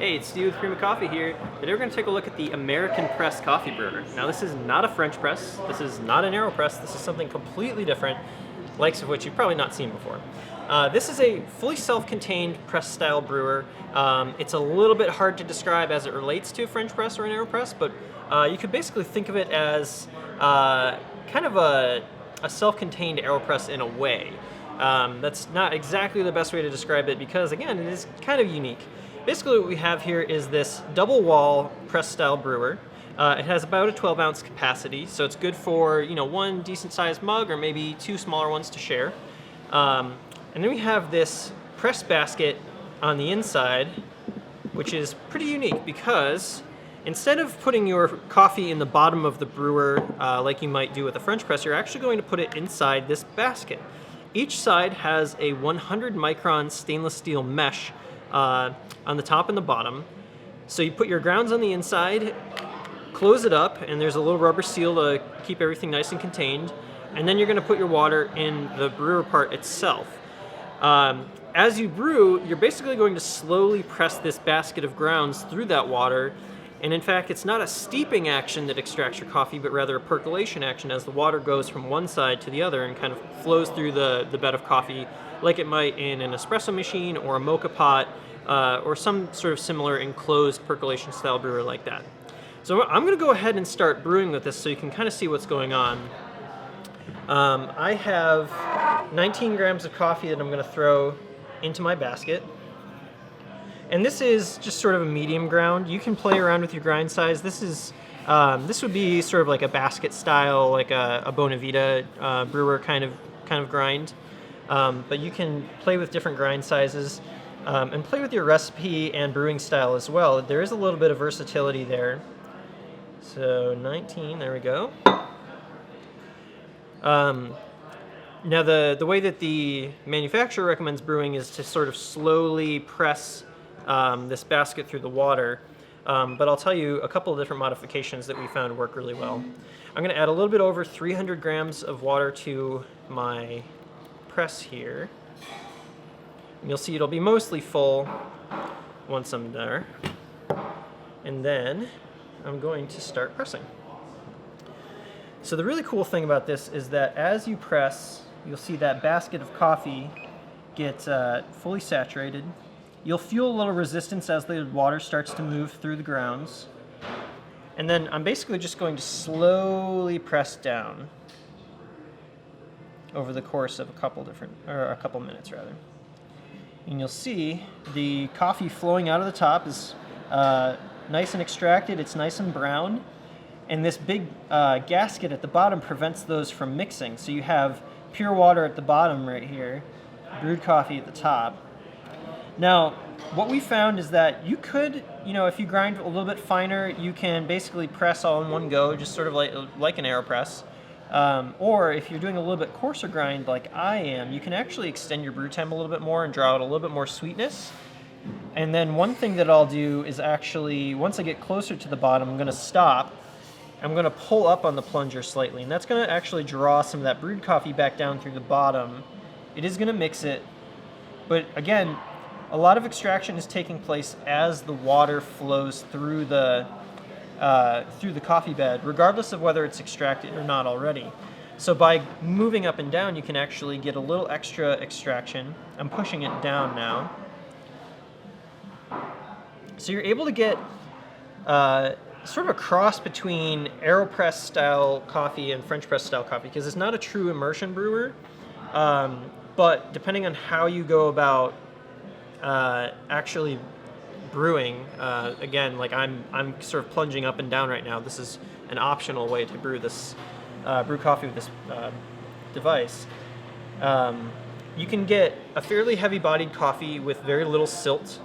Hey, it's Steve with Prima Coffee here. Today we're going to take a look at the American Press Coffee Brewer. Now this is not a French press, this is not an AeroPress, this is something completely different, likes of which you've probably not seen before. This is a fully self-contained press style brewer. It's a little bit hard to describe as it relates to a French press or an AeroPress, but you could basically think of it as kind of a self-contained AeroPress in a way. That's not exactly the best way to describe it because, again, it is kind of unique. Basically what we have here is this double wall press style brewer. It has about a 12-ounce capacity, so it's good for one decent sized mug or maybe two smaller ones to share. And then we have this press basket on the inside, which is pretty unique because instead of putting your coffee in the bottom of the brewer like you might do with a French press, you're actually going to put it inside this basket. Each side has a 100 micron stainless steel mesh on the top and the bottom. So you put your grounds on the inside, close it up, and there's a little rubber seal to keep everything nice and contained. And then you're going to put your water in the brewer part itself. As you brew, you're basically going to slowly press this basket of grounds through that water. And in fact, it's not a steeping action that extracts your coffee, but rather a percolation action as the water goes from one side to the other and kind of flows through the bed of coffee like it might in an espresso machine or a mocha pot or some sort of similar enclosed percolation style brewer like that. So I'm going to go ahead and start brewing with this so you can kind of see what's going on. I have 19 grams of coffee that I'm going to throw into my basket. And this is just sort of a medium ground. You can play around with your grind size. This would be sort of like a basket style, like a Bonavita brewer kind of grind. But you can play with different grind sizes and play with your recipe and brewing style as well. There is a little bit of versatility there. So 19, there we go. Now the way that the manufacturer recommends brewing is to sort of slowly press this basket through the water, but I'll tell you a couple of different modifications that we found work really well. I'm going to add a little bit over 300 grams of water to my press here. And you'll see it'll be mostly full once I'm there. And then I'm going to start pressing. So the really cool thing about this is that as you press, you'll see that basket of coffee get fully saturated. You'll feel a little resistance as the water starts to move through the grounds. And then I'm basically just going to slowly press down over the course of a couple minutes rather. And you'll see the coffee flowing out of the top is nice and extracted, it's nice and brown. And this big gasket at the bottom prevents those from mixing. So you have pure water at the bottom right here, brewed coffee at the top. Now, what we found is that you could, if you grind a little bit finer, you can basically press all in one go, just sort of like an AeroPress. Or if you're doing a little bit coarser grind like I am, you can actually extend your brew time a little bit more and draw out a little bit more sweetness. And then one thing that I'll do is actually, once I get closer to the bottom, I'm going to stop. I'm going to pull up on the plunger slightly, and that's going to actually draw some of that brewed coffee back down through the bottom. It is going to mix it, but again, a lot of extraction is taking place as the water flows through the coffee bed, regardless of whether it's extracted or not already. So by moving up and down, you can actually get a little extra extraction. I'm pushing it down now. So you're able to get sort of a cross between AeroPress style coffee and French press style coffee, because it's not a true immersion brewer, but depending on how you go about actually brewing, again, like I'm sort of plunging up and down right now. This is an optional way to brew this brew coffee with this device. You can get a fairly heavy-bodied coffee with very little silt,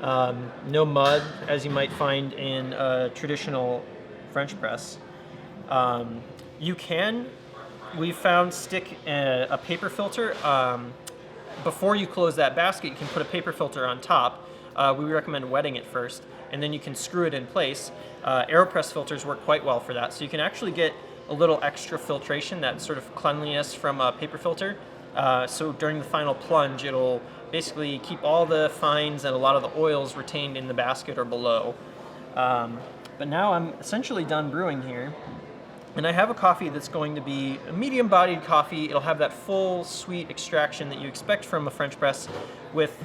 no mud, as you might find in a traditional French press. We've found, stick a paper filter. Before you close that basket, you can put a paper filter on top. We recommend wetting it first, and then you can screw it in place. AeroPress filters work quite well for that, so you can actually get a little extra filtration, that sort of cleanliness from a paper filter. So during the final plunge, it'll basically keep all the fines and a lot of the oils retained in the basket or below. But now I'm essentially done brewing here. And I have a coffee that's going to be a medium-bodied coffee. It'll have that full, sweet extraction that you expect from a French press with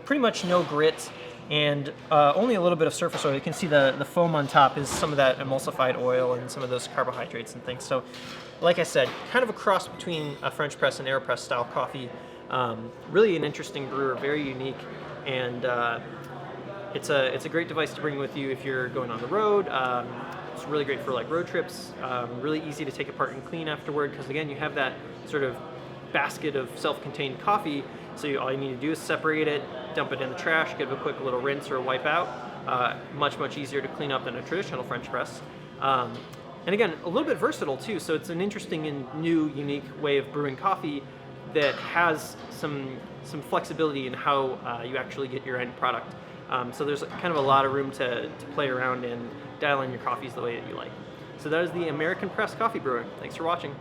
pretty much no grit and only a little bit of surface oil. You can see the foam on top is some of that emulsified oil and some of those carbohydrates and things. So, like I said, kind of a cross between a French press and AeroPress style coffee. Really an interesting brewer, very unique, and it's a great device to bring with you if you're going on the road. It's really great for like road trips, really easy to take apart and clean afterward, because again, you have that sort of basket of self-contained coffee, so all you need to do is separate it, dump it in the trash, give it a quick little rinse or wipe out. Much easier to clean up than a traditional French press. And again, a little bit versatile too, so it's an interesting and new, unique way of brewing coffee that has some flexibility in how you actually get your end product. So there's kind of a lot of room to play around and dial in your coffees the way that you like. So that is the American Press Coffee Brewer. Thanks for watching.